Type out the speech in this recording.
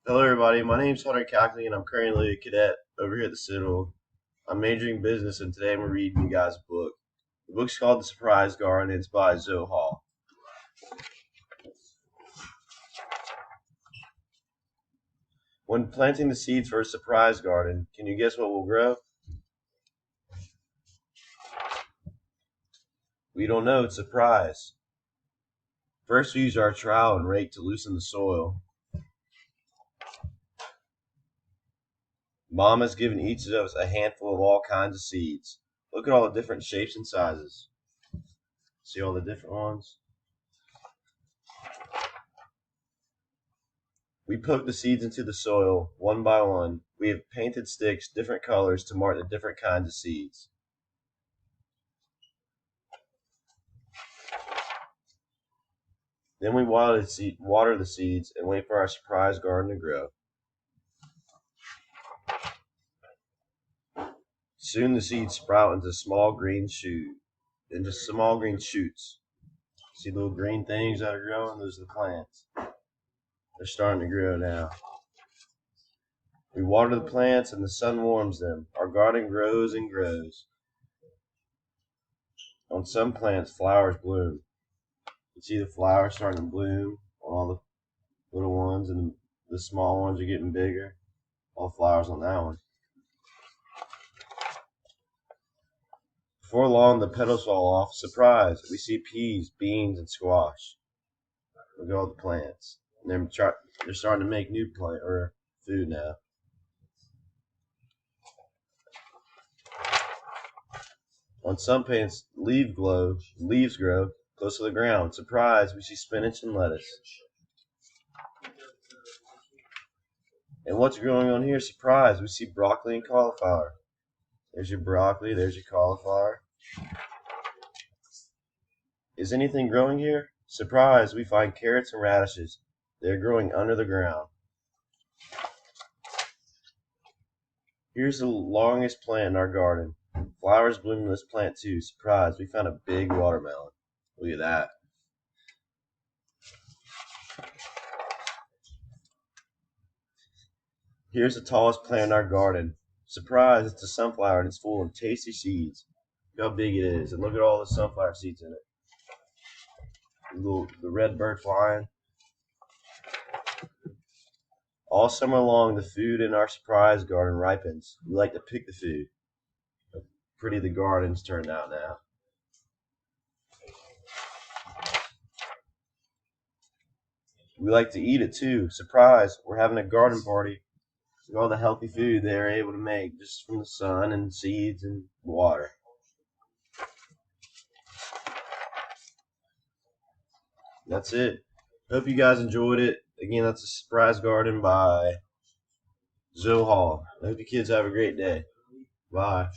Hello, everybody. My name is Kackley, and I'm currently a cadet over here at the Citadel. I'm majoring in business, and today I'm reading you guys a book. The book's called The Surprise Garden, and it's by Hall. When planting the seeds for a surprise garden, can you guess what will grow? We don't know. It's a surprise. First, we use our trowel and rake to loosen the soil. Mom has given each of us a handful of all kinds of seeds. Look at all the different shapes and sizes. See all the different ones? We poke the seeds into the soil one by one. We have painted sticks different colors to mark the different kinds of seeds. Then we water the seeds and wait for our surprise garden to grow. Soon the seeds sprout into small green shoots. See little green things that are growing? Those are the plants. They're starting to grow now. We water the plants and the sun warms them. Our garden grows and grows. On some plants, flowers bloom. You see the flowers starting to bloom on all the little ones, and the small ones are getting bigger. All flowers on that one. Before long, the petals fall off. Surprise! We see peas, beans, and squash. Look at all the plants. And they're starting to make new food now. On some plants, leaves grow close to the ground. Surprise! We see spinach and lettuce. And what's growing on here? Surprise! We see broccoli and cauliflower. There's your broccoli, there's your cauliflower. Is anything growing here? Surprise! We find carrots and radishes. They're growing under the ground. Here's the longest plant in our garden. Flowers bloom in this plant too. Surprise! We found a big watermelon. Look at that. Here's the tallest plant in our garden. Surprise! It's a sunflower, and it's full of tasty seeds. Look how big it is, and look at all the sunflower seeds in it. The red bird flying. All summer long, the food in our surprise garden ripens. We like to pick the food. How pretty the garden's turned out now. We like to eat it too. Surprise! We're having a garden party. Look at all the healthy food they're able to make just from the sun and seeds and water. That's it. Hope you guys enjoyed it. Again, that's a surprise garden by Hall. I hope you kids have a great day. Bye.